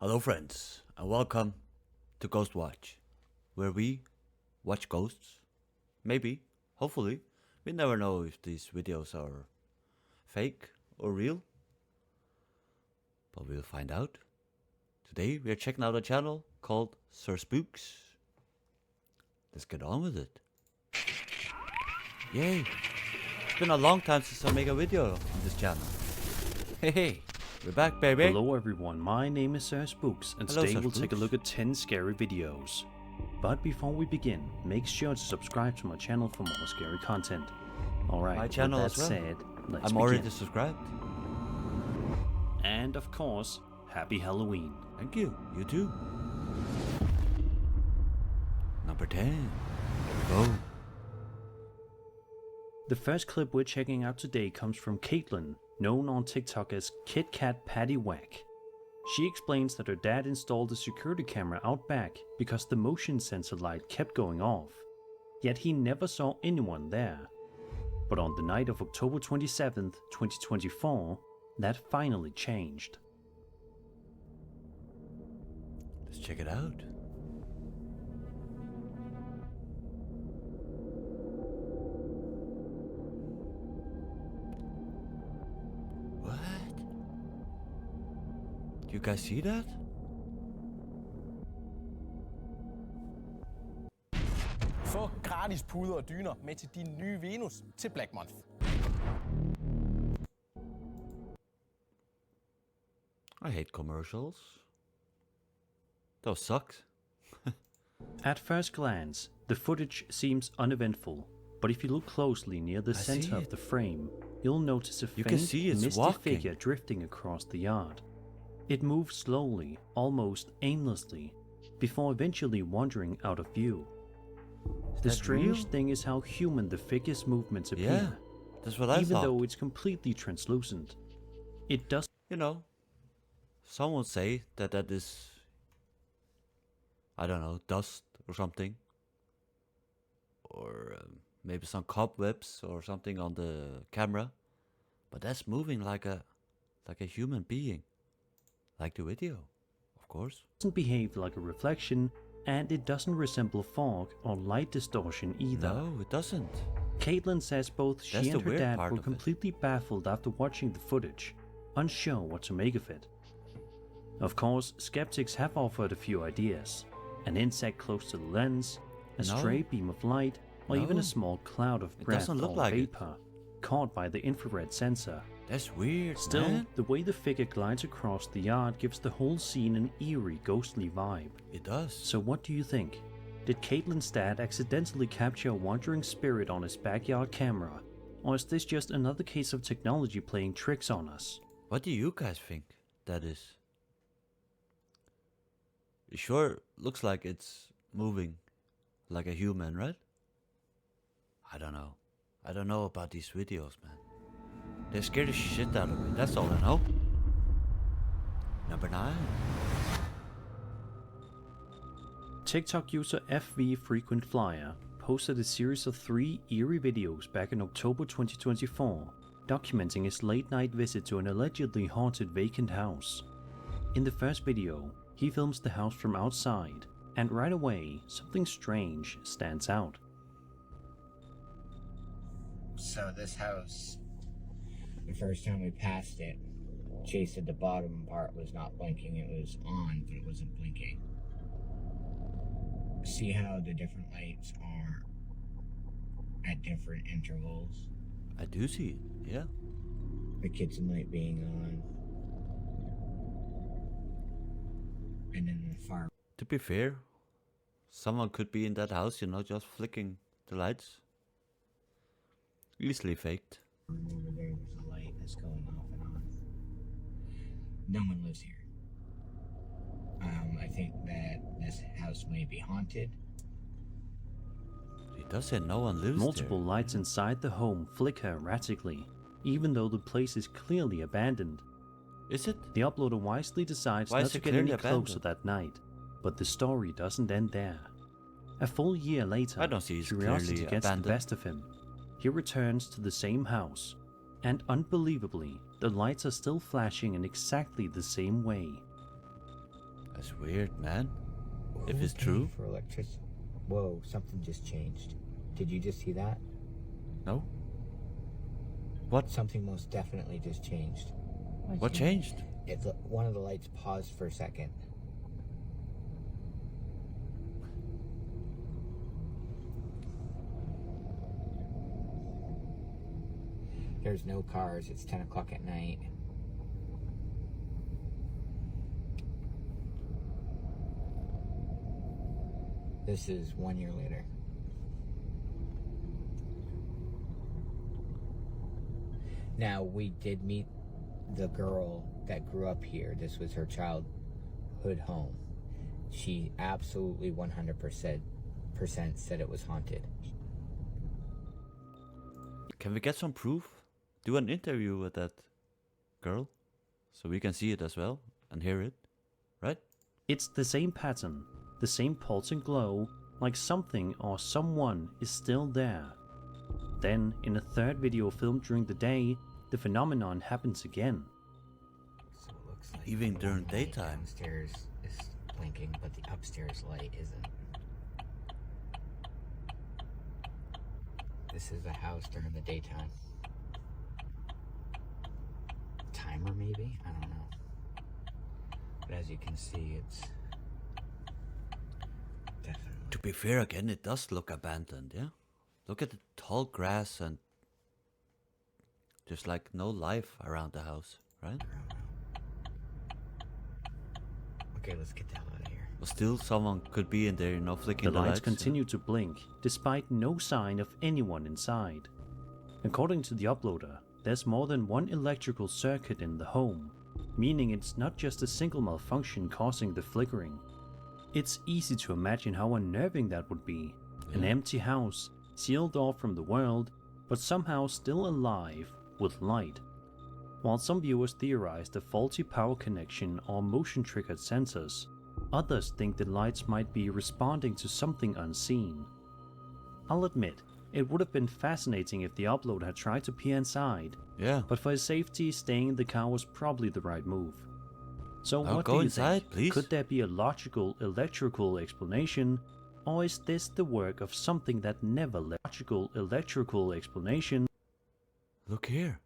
Hello friends, and welcome to Ghost Watch, where we watch ghosts. Maybe, hopefully, we never know if these videos are fake or real, but we'll find out. Today we are checking out a channel called Sir Spooks. Let's get on with it. Yay! It's been a long time since I make a video on this channel. Hey, we're back, baby! Hello everyone, my name is Sir Spooks, and Hello, today Sir we'll take a Spooks. look at 10 scary videos. But before we begin, make sure to subscribe to my channel for more scary content. Alright, My with channel that as well. said, let's I'm begin. already subscribed. And of course, Happy Halloween. Thank you, you too. Number 10. Here we go. The first clip we're checking out today comes from Caitlin, known on TikTok as Kit Kat Patty Whack. She explains that her dad installed a security camera out back because the motion sensor light kept going off, yet he never saw anyone there. But on the night of October 27th, 2024, that finally changed. Let's check it out. What? Do you guys see that? Få gratis puder og dyner med til din nye Venus til Black Month. I hate commercials. Those sucks. At first glance, the footage seems uneventful, but if you look closely near the I see center of it. the frame, you'll notice a You can faint, see it's misty walking. figure drifting across the yard. It moves slowly, almost aimlessly, before eventually wandering out of view. The that strange real? thing is how human the figure's movements appear, Yeah, that's what I even thought. though it's completely translucent. It does You know, some would say that that is, I don't know, dust or something. Or maybe some cobwebs or something on the camera. But that's moving like a human being. Like the video, of course. doesn't behave like a reflection, and it doesn't resemble fog or light distortion either. No, it doesn't. Caitlin says both That's she the and her weird dad part were of it. completely baffled after watching the footage, unsure what to make of it. Of course, skeptics have offered a few ideas. An insect close to the lens, a No. stray beam of light, or even No. a small cloud of It breath doesn't look or like it. vapor caught by the infrared sensor. That's weird, Still, man. the way the figure glides across the yard gives the whole scene an eerie, ghostly vibe. It does. So what do you think? Did Caitlin's dad accidentally capture a wandering spirit on his backyard camera? Or is this just another case of technology playing tricks on us? What do you guys think that is? It sure looks like it's moving like a human, right? I don't know. I don't know about these videos, man. They scare the shit out of me. That's all I know. Number 9. TikTok user FV Frequent Flyer posted a series of 3 eerie videos back in October 2024, documenting his late-night visit to an allegedly haunted vacant house. In the first video, he films the house from outside, and right away, something strange stands out. So this house, the first time we passed it, Chase said the bottom part was not blinking. It was on, but it wasn't blinking. See how the different lights are at different intervals? I do see it, yeah. The kitchen light being on. And then the far To be fair, someone could be in that house, just flicking the lights. Easily faked. room over there, there's a light that's going off and on. No one lives here. I think that this house may be haunted. He does say no one lives Multiple lights inside the home flicker erratically, even though the place is clearly abandoned. there. Is it? The uploader wisely decides Why not is to it get any clearly closer abandoned? that night, but the story doesn't end there. A full year later, I don't see it's curiosity clearly gets the abandoned. best of him. He returns to the same house, and unbelievably, the lights are still flashing in exactly the same way. That's weird, man. If Who's it's true. paying for electricity? Whoa, something just changed. Did you just see that? No? What? Something most definitely just changed. What changed? It's one of the lights paused for a second. There's no cars. It's 10 o'clock at night. This is 1 year later. Now, we did meet the girl that grew up here. This was her childhood home. She absolutely 100% said it was haunted. Can we get some proof? Do an interview with that girl so we can see it as well and hear it, right? It's the same pattern, the same pulsing glow, like something or someone is still there. Then, in a third video filmed during the day, the phenomenon happens again. So it looks like Even the during one light daytime. downstairs is blinking, but the upstairs light isn't. This is a house during the daytime. Timer maybe? I don't know. But as you can see, it's definitely... To be fair again, it does look abandoned, yeah? Look at the tall grass and there's like no life around the house, right? Okay, let's get the hell out of here. But still someone could be in there, you know, flicking The the lights continue to blink, despite no sign of anyone inside. According to the uploader, there's more than one electrical circuit in the home, meaning it's not just a single malfunction causing the flickering. It's easy to imagine how unnerving that would be. An empty house, sealed off from the world, but somehow still alive with light. While some viewers theorize the faulty power connection or motion-triggered sensors, others think the lights might be responding to something unseen. I'll admit, it would have been fascinating if the uploader had tried to peer inside, Yeah. but for his safety, staying in the car was probably the right move. So Now what go do you inside, think? please. Could there be a logical electrical explanation, or is this the work of something that never left? Logical electrical explanation. Look here.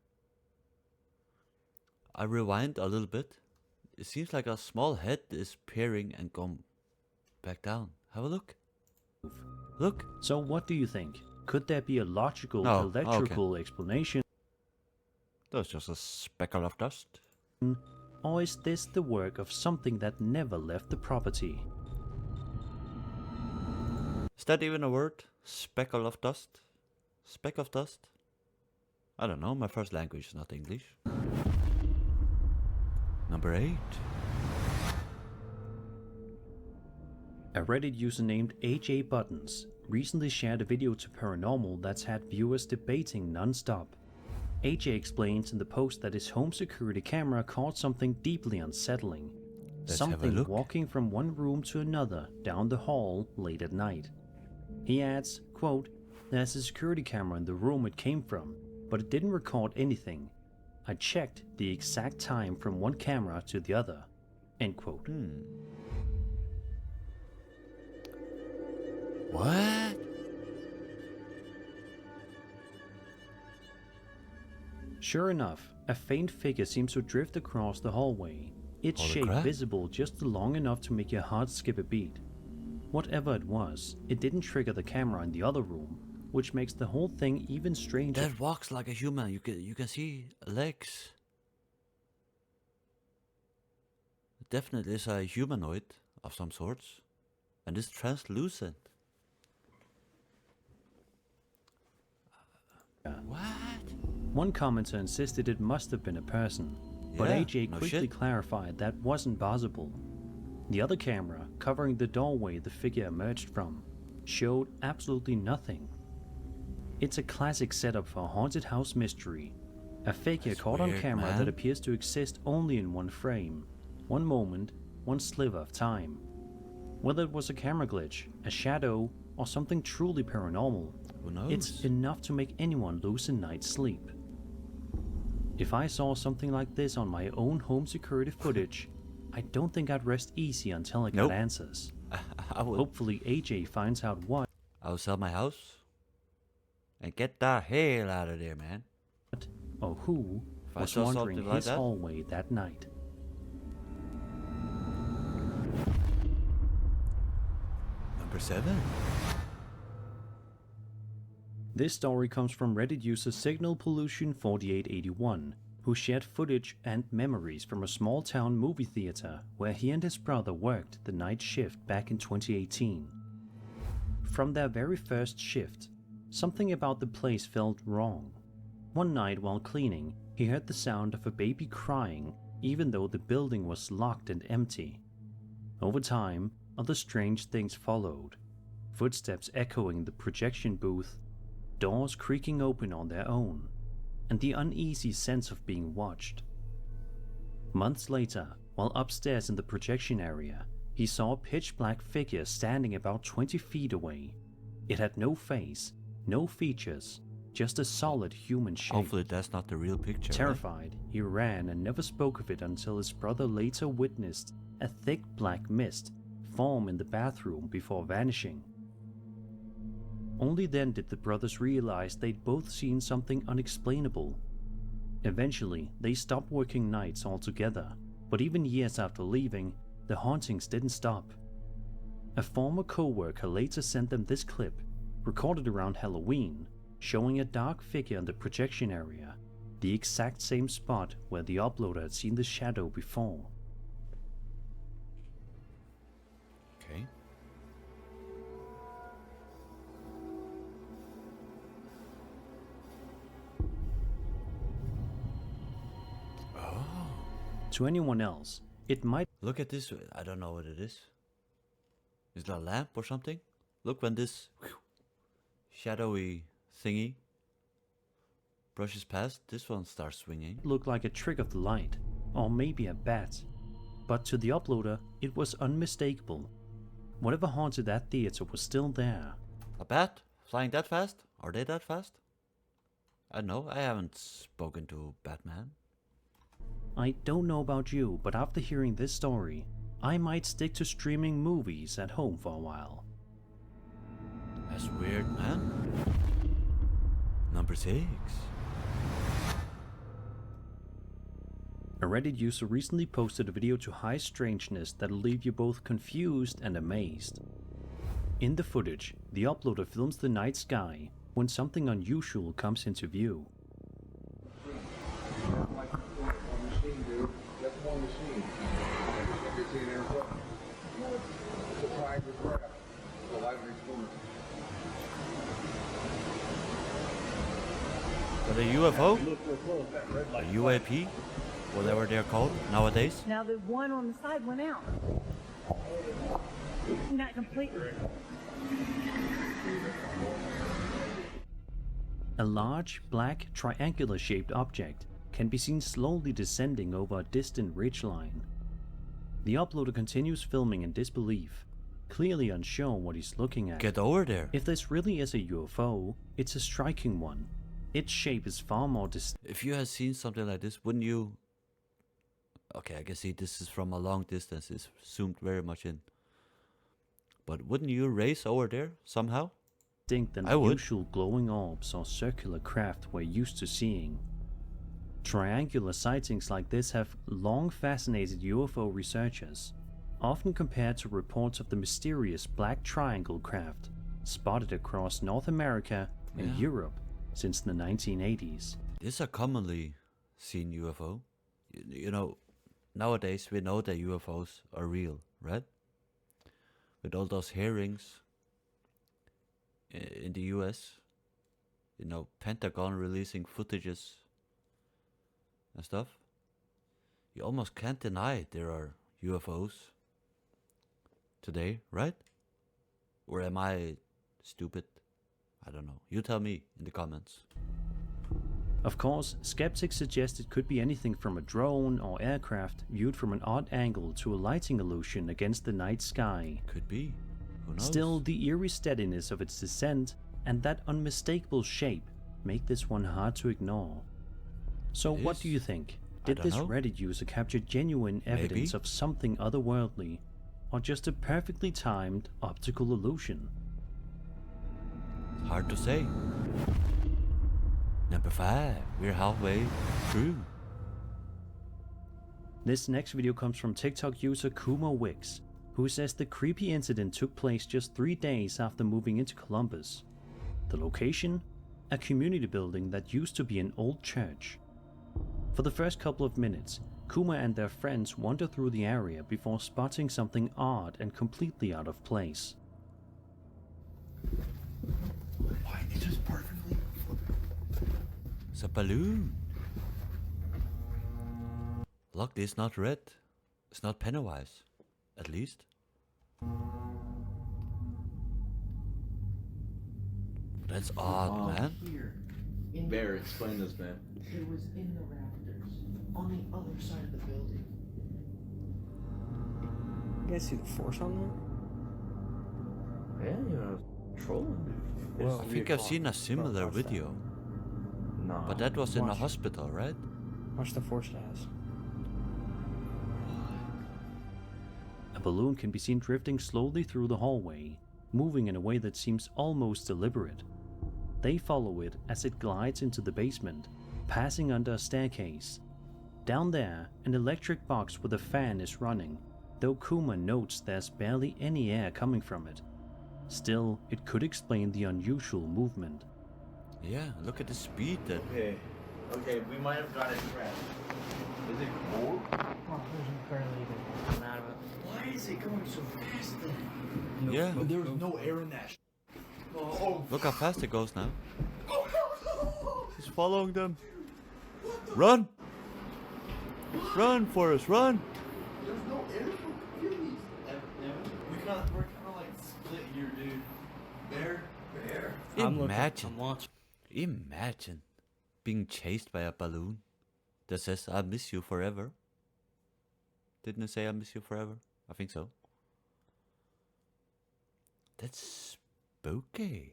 I rewind a little bit. It seems like a small head is peering and gone back down. Have a look. Look. So what do you think? Could there be a logical Oh, okay. electrical explanation, That's just a speckle of dust. or is this the work of something that never left the property? Is that even a word? Speckle of dust? Speck of dust? I don't know, my first language is not English. Number 8. A Reddit user named AJ Buttons recently shared a video to Paranormal that's had viewers debating non-stop. AJ explains in the post that his home security camera caught something deeply unsettling. Let's have a Something look. walking from one room to another down the hall late at night. He adds, quote, "There's a security camera in the room it came from, but it didn't record anything. I checked the exact time from one camera to the other." End quote. What? Sure enough, a faint figure seems to drift across the hallway, its Holy shape crap. visible just long enough to make your heart skip a beat. Whatever it was, it didn't trigger the camera in the other room, which makes the whole thing even stranger. That walks like a human. You can see legs. It definitely is a humanoid of some sorts. And it's translucent. What? One commenter insisted it must have been a person, but Yeah, AJ no quickly shit. clarified that wasn't possible. The other camera, covering the doorway the figure emerged from, showed absolutely nothing. It's a classic setup for a haunted house mystery. A figure That's caught on weird, camera man. that appears to exist only in one frame, one moment, one sliver of time. Whether it was a camera glitch, a shadow, or something truly paranormal, Who knows? it's enough to make anyone lose a night's sleep. If I saw something like this on my own home security footage, I don't think I'd rest easy until I got Nope. answers. I would. Hopefully AJ finds out what I'll sell my house and get the hell out of there, man. or who If I was saw wandering something like his that. hallway that night. Number 7. This story comes from Reddit user Signal Pollution 4881, who shared footage and memories from a small town movie theater where he and his brother worked the night shift back in 2018. From their very first shift, something about the place felt wrong. One night while cleaning, he heard the sound of a baby crying even though the building was locked and empty. Over time, other strange things followed. Footsteps echoing the projection booth, doors creaking open on their own, and the uneasy sense of being watched. Months later, while upstairs in the projection area, he saw a pitch-black figure standing about 20 feet away. It had no face, no features, just a solid human shape. Hopefully that's not the real picture. right? Terrified, he ran and never spoke of it until his brother later witnessed a thick black mist form in the bathroom before vanishing. Only then did the brothers realize they'd both seen something unexplainable. Eventually, they stopped working nights altogether, but even years after leaving, the hauntings didn't stop. A former co-worker later sent them this clip, recorded around Halloween, showing a dark figure in the projection area, the exact same spot where the uploader had seen the shadow before. Okay. To anyone else, it might Look at this. I don't know what it is. Is that a lamp or something? Look when this shadowy thingy brushes past, this one starts swinging. look like a trick of the light, or maybe a bat, but to the uploader, it was unmistakable. Whatever haunted that theater was still there. A bat? Flying that fast? Are they that fast? I don't know. I haven't spoken to Batman. I don't know about you, but after hearing this story, I might stick to streaming movies at home for a while. That's weird, man. Number 6. A Reddit user recently posted a video to high strangeness that'll leave you both confused and amazed. In the footage, the uploader films the night sky when something unusual comes into view. Is that a UFO? A UAP? Whatever they're called nowadays? Now the one on the side went out. Not completely. A large, black, triangular-shaped object can be seen slowly descending over a distant ridgeline. The uploader continues filming in disbelief, clearly unsure what he's looking at. Get over there. If this really is a UFO, it's a striking one. Its shape is far more distinct. If you had seen something like this, wouldn't you... Okay, I can see this is from a long distance. It's zoomed very much in. But wouldn't you race over there somehow? Than I the would. usual glowing orbs or circular craft we're used to seeing. Triangular sightings like this have long fascinated UFO researchers, often compared to reports of the mysterious black triangle craft spotted across North America and Yeah. Europe since the 1980s. This is a commonly seen UFO. You know, nowadays we know that UFOs are real, right? With all those hearings in the US, you know, Pentagon releasing footages and stuff. You almost can't deny there are UFOs today, right? Or am I stupid? I don't know. You tell me in the comments. Of course, skeptics suggest it could be anything from a drone or aircraft viewed from an odd angle to a lighting illusion against the night sky. Could be. Who knows? Still, the eerie steadiness of its descent and that unmistakable shape make this one hard to ignore. So It what is. do you think? Did don't this know. Reddit user capture genuine evidence of something otherworldly, or just a perfectly timed optical illusion? Hard to say. Number 5. We're halfway through. This next video comes from TikTok user Kuma Wix, who says the creepy incident took place just 3 days after moving into Columbus. The location? A community building that used to be an old church. For the first couple of minutes, Kuma and their friends wander through the area before spotting something odd and completely out of place. Why? It just perfectly. It's a balloon. Luckily it's not red. It's not Pennywise. At least. That's odd, man. Here. Bear, explain this, man. It was in the rafters. On the other side of the building. You guys see the force on Yeah, you know, trolling. I think I've seen a similar video. No. But that was in a Watch. hospital, right? that? Watch the force it has. A balloon can be seen drifting slowly through the hallway, moving in a way that seems almost deliberate. They follow it as it glides into the basement, passing under a staircase. Down there, an electric box with a fan is running, though Kuma notes there's barely any air coming from it. Still, it could explain the unusual movement. Yeah, look at the speed that. Okay, we might have got it correct. Is it cold? Oh, there's barely even coming out of it. Why is it going so fast then? Yeah. There was no air in that. Oh, Look how fast it goes now. He's following them. Run! Run, Forrest, run! there's no air for babies. We're kind of like split here, dude. Bear. Imagine. Imagine being chased by a balloon that says, I miss you forever. Didn't it say I miss you forever? I think so. That's spooky.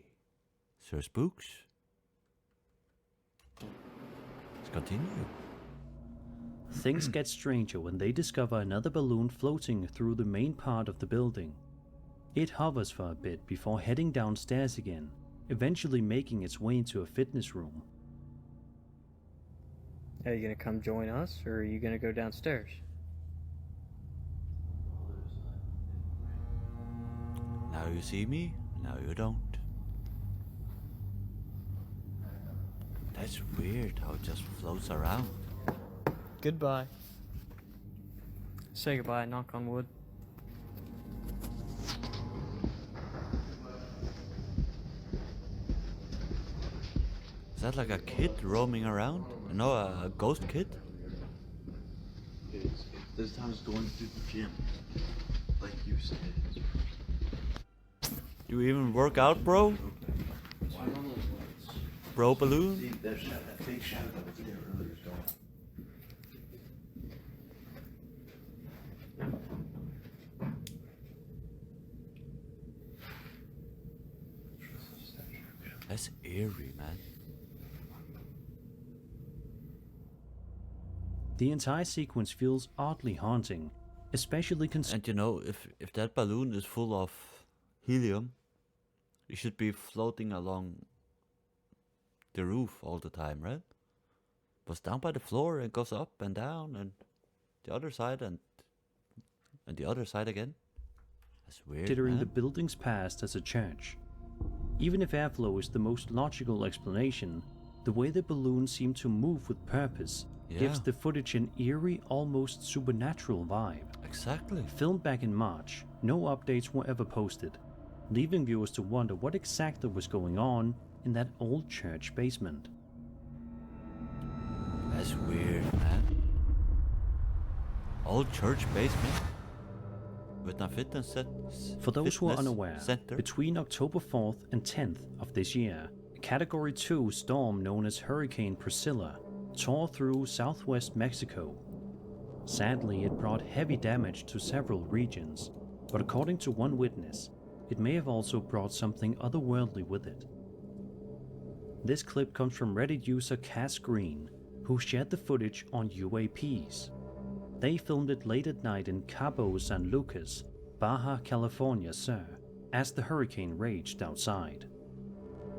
Sir Spooks. Let's continue. Things get stranger when they discover another balloon floating through the main part of the building. It hovers for a bit before heading downstairs again, eventually making its way into a fitness room. Are you gonna come join us, or are you gonna go downstairs? Now you see me, now you don't. That's weird how it just floats around. Goodbye. Say goodbye, knock on wood. Is that like a kid roaming around? No, a ghost kid? This time it's going to the gym. Like you said. You even work out, bro? Why are all those lights? Bro balloon? See, that fake shadow that was there earlier is gone. That's eerie, man. The entire sequence feels oddly haunting, especially considering And you know, if that balloon is full of helium, it should be floating along the roof all the time, right? But it's down by the floor and goes up and down and the other side and the other side again. That's weird, the man. building's past as a church. Even if airflow is the most logical explanation, the way the balloons seem to move with purpose gives Yeah. the footage an eerie, almost supernatural vibe. Exactly. Filmed back in March, no updates were ever posted, leaving viewers to wonder what exactly was going on in that old church basement. That's weird, man. Old church basement with a fitness set. For those who are fitness unaware, center. between October 4th and 10th of this year, a Category 2 storm known as Hurricane Priscilla tore through southwest Mexico. Sadly, it brought heavy damage to several regions, but according to one witness, it may have also brought something otherworldly with it. This clip comes from Reddit user Cass Green, who shared the footage on UAPs. They filmed it late at night in Cabo San Lucas, Baja California Sur, as the hurricane raged outside.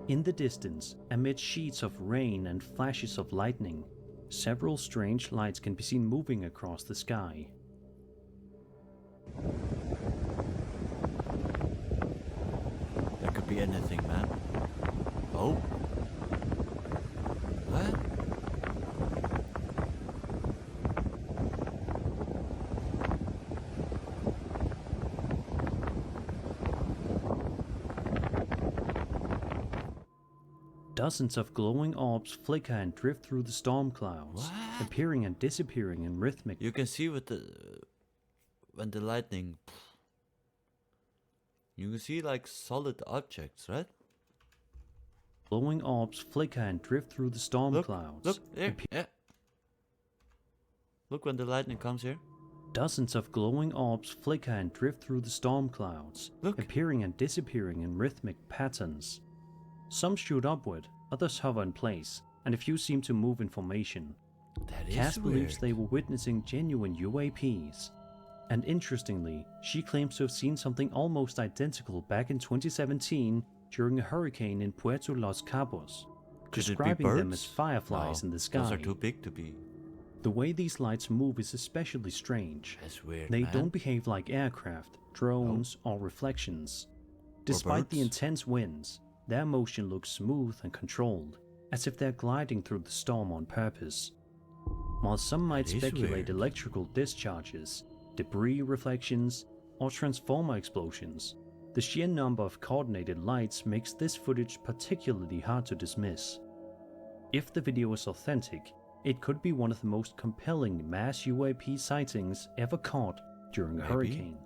In the distance, amid sheets of rain and flashes of lightning, several strange lights can be seen moving across the sky. There could be anything, man. Oh? What? Dozens of glowing orbs flicker and drift through the storm clouds, What? appearing and disappearing in rhythmic. You can see with when the lightning. You can see like solid objects, right? Glowing orbs flicker and drift through the storm Look, clouds. look, there, yeah. Look when the lightning comes here. Dozens of glowing orbs flicker and drift through the storm clouds, Look. appearing and disappearing in rhythmic patterns. Some shoot upward, others hover in place, and a few seem to move in formation. That is Cass believes weird. they were witnessing genuine UAPs. And interestingly, she claims to have seen something almost identical back in 2017 during a hurricane in Puerto Los Cabos, Could it be describing them birds? as fireflies No, in the sky. Those are too big to be. The way these lights move is especially strange. That's weird, They man. don't behave like aircraft, drones, or reflections. Despite the birds. intense winds, their motion looks smooth and controlled, as if they're gliding through the storm on purpose. While some might That is speculate weird. electrical discharges, debris reflections, or transformer explosions, the sheer number of coordinated lights makes this footage particularly hard to dismiss. If the video is authentic, it could be one of the most compelling mass UAP sightings ever caught during a Maybe. hurricane.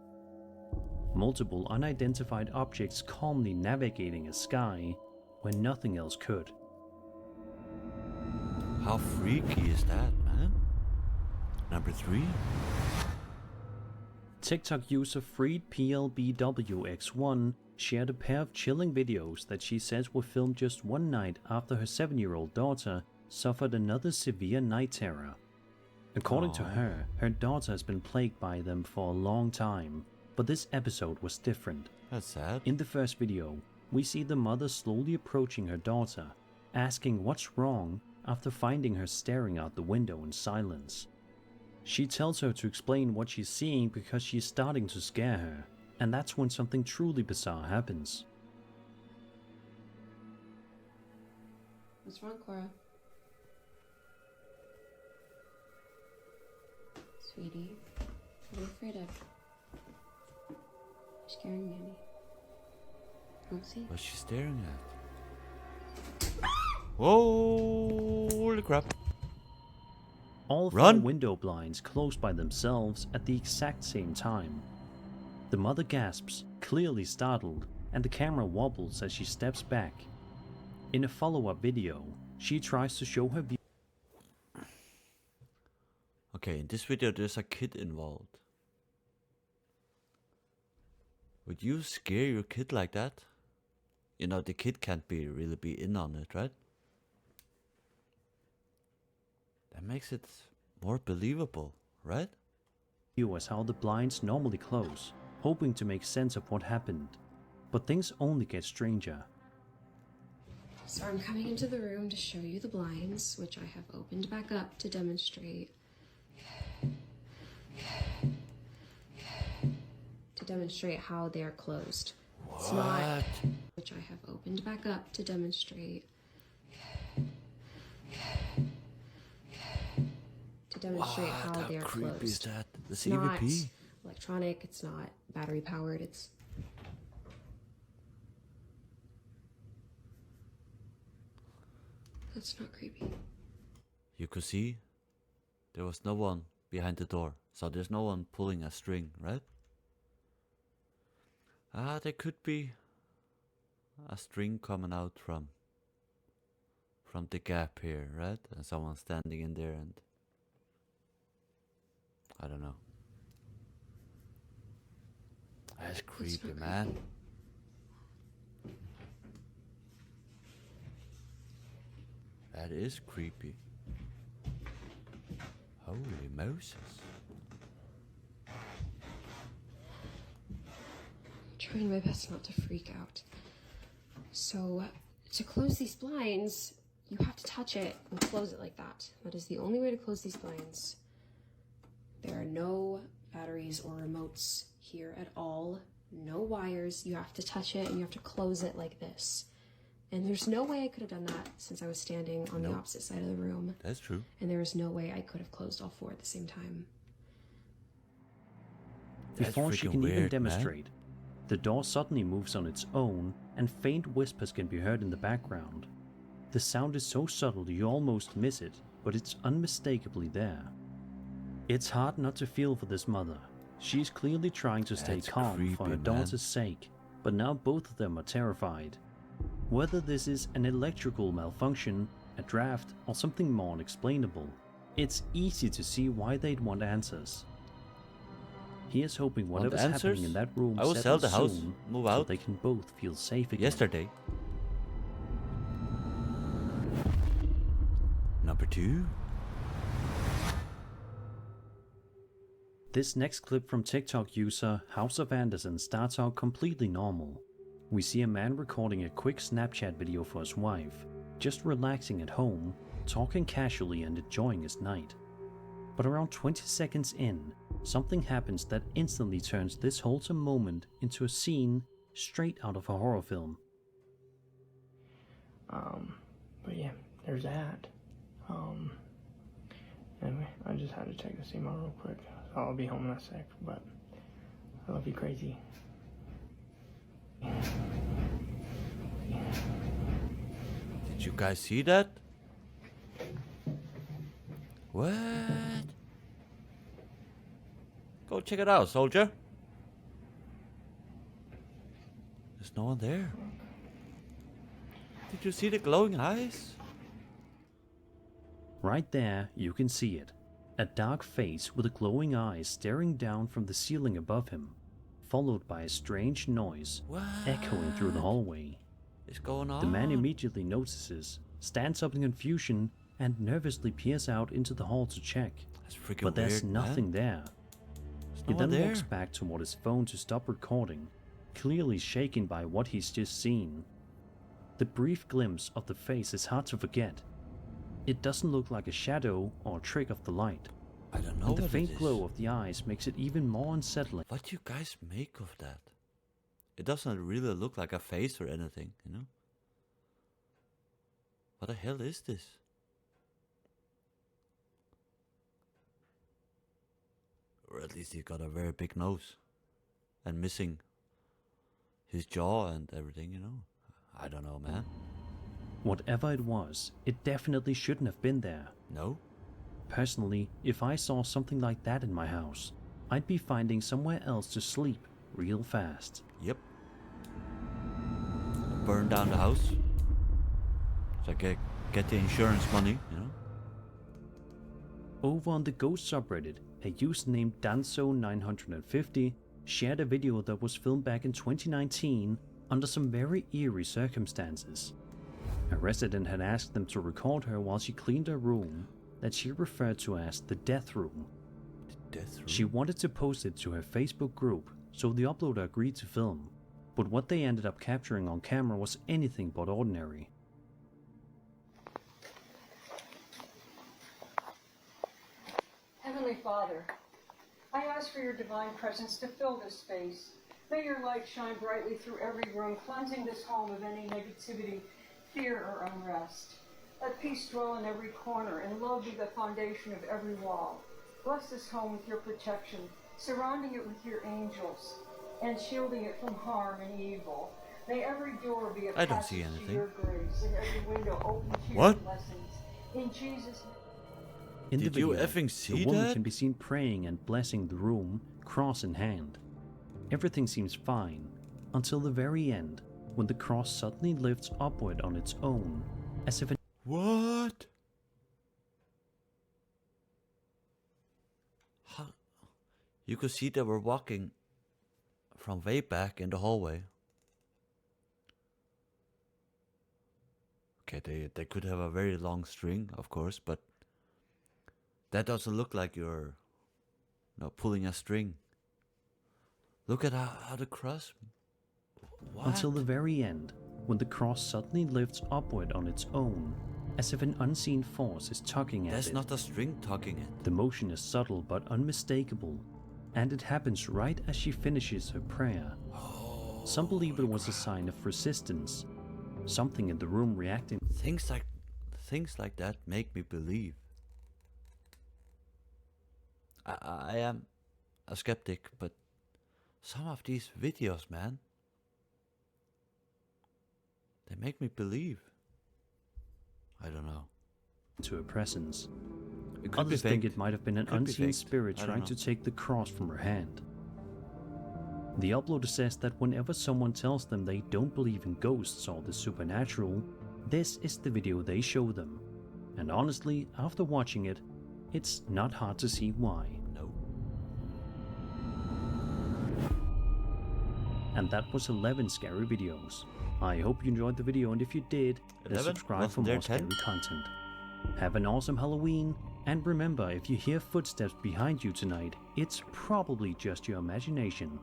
Multiple unidentified objects calmly navigating a sky when nothing else could. How freaky is that, man? Number 3? TikTok user FreedPLBWX1 shared a pair of chilling videos that she says were filmed just one night after her 7-year-old daughter suffered another severe night terror. According to her, her daughter has been plagued by them for a long time, but this episode was different. That's sad. In the first video, we see the mother slowly approaching her daughter, asking what's wrong after finding her staring out the window in silence. She tells her to explain what she's seeing because she's starting to scare her, and that's when something truly bizarre happens. What's wrong, Cora? Sweetie, what are you afraid of? You're scaring me, honey. Don't see? What's she staring at? Whoa! Holy crap. All 4 Run! window blinds close by themselves at the exact same time. The mother gasps, clearly startled, and the camera wobbles as she steps back. In a follow-up video, she tries to show her view. Okay, in this video there's a kid involved. Would you scare your kid like that? You know, the kid can't really be in on it, right? That makes it more believable, right? View as how the blinds normally close, hoping to make sense of what happened. But things only get stranger. So I'm coming into the room to show you the blinds, which I have opened back up to demonstrate. How they are closed. It's not, which I have opened back up to demonstrate. How they are creepy closed. is that? The It's not CVP? electronic, it's not battery powered, it's that's not creepy. You could see there was no one behind the door, so there's no one pulling a string, right? There could be a string coming out from the gap here, right? And someone standing in there, and I don't know. That's creepy, not man. That is creepy. Holy Moses. I'm trying my best not to freak out. So, to close these blinds, you have to touch it and close it like that. That is the only way to close these blinds. There are no batteries or remotes here at all. No wires. You have to touch it and you have to close it like this. And there's no way I could have done that since I was standing on the opposite side of the room. That's true. And there is no way I could have closed all four at the same time. Before she can even weird, demonstrate, the door suddenly moves on its own and faint whispers can be heard in the background. The sound is so subtle you almost miss it, but it's unmistakably there. It's hard not to feel for this mother. She's clearly trying to stay That's calm for her creepy, daughter's sake, but now both of them are terrified. Whether this is an electrical malfunction, a draft, or something more unexplainable, it's easy to see why they'd want answers. Here's hoping Want whatever's answers? happening in that room I will sell the settles house, soon, move so out. they can both feel safe again. Yesterday. Number 2. This next clip from TikTok user House of Anderson starts out completely normal. We see a man recording a quick Snapchat video for his wife, just relaxing at home, talking casually and enjoying his night. But around 20 seconds in, something happens that instantly turns this wholesome moment into a scene straight out of a horror film. But yeah, there's that. Anyway, I just had to check the SEMA real quick. So I'll be home in a sec, but I love you crazy. Did you guys see that? What? Go check it out, soldier. There's no one there. Did you see the glowing eyes? Right there, you can see it. A dark face with glowing eyes staring down from the ceiling above him, followed by a strange noise echoing through the hallway. What's going on? The man immediately notices, stands up in confusion, and nervously peers out into the hall to check. That's freaking But there's weird, nothing man. there. There's He no one then there. walks back toward his phone to stop recording, clearly shaken by what he's just seen. The brief glimpse of the face is hard to forget. It doesn't look like a shadow or a trick of the light. I don't know And the what faint it is. glow of the eyes makes it even more unsettling. What do you guys make of that? It doesn't really look like a face or anything, you know? What the hell is this? Or at least he's got a very big nose. And missing his jaw and everything, you know? I don't know, man. Whatever it was, it definitely shouldn't have been there. No? Personally, if I saw something like that in my house, I'd be finding somewhere else to sleep real fast. Yep. Burn down the house. So I get the insurance money, you know? Over on the Ghost subreddit, a user named Danso950 shared a video that was filmed back in 2019 under some very eerie circumstances. A resident had asked them to record her while she cleaned her room that she referred to as the death room. The death room? She wanted to post it to her Facebook group, so the uploader agreed to film, but what they ended up capturing on camera was anything but ordinary. Heavenly Father, I ask for your divine presence to fill this space. May your light shine brightly through every room, cleansing this home of any negativity, fear, or unrest. Let peace dwell in every corner, and love be the foundation of every wall. Bless this home with your protection, surrounding it with your angels, and shielding it from harm and evil. May every door be a I don't passage see to anything. your grace, and every window open to your What? blessings. In Jesus' name. In Did the you video, effing see the woman that? can be seen praying and blessing the room, cross in hand. Everything seems fine, until the very end, when the cross suddenly lifts upward on its own, as if an What? How? You could see they were walking from way back in the hallway. Okay, they could have a very long string, of course, but That doesn't look like you're pulling a string. Look at how the cross... What? Until the very end, when the cross suddenly lifts upward on its own, as if an unseen force is tugging at There's it. not a string tugging it. The motion is subtle but unmistakable, and it happens right as she finishes her prayer. Some believe it was a sign of resistance, something in the room reacting. Things like that make me believe. I am a skeptic, but some of these videos, man, they make me believe. I don't know. To her presence. It could Others be think fake. it might have been an Could be unseen faked. spirit I don't trying know. to take the cross from her hand. The uploader says that whenever someone tells them they don't believe in ghosts or the supernatural, this is the video they show them. And honestly, after watching it, it's not hard to see why. No. And that was 11 scary videos. I hope you enjoyed the video, and if you did, then 11? subscribe for Wasn't there more scary 10? content. Have an awesome Halloween, and remember, if you hear footsteps behind you tonight, it's probably just your imagination.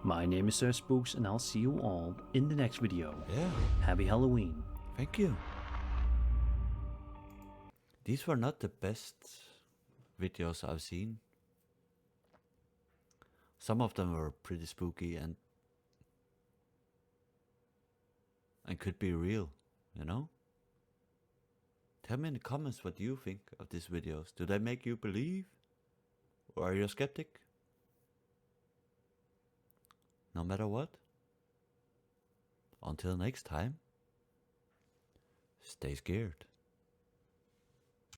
My name is Sir Spooks, and I'll see you all in the next video. Yeah. Happy Halloween. Thank you. These were not the best videos I've seen. Some of them were pretty spooky and could be real, you know? Tell me in the comments what you think of these videos. Do they make you believe? Or are you a skeptic? No matter what. Until next time, stay scared.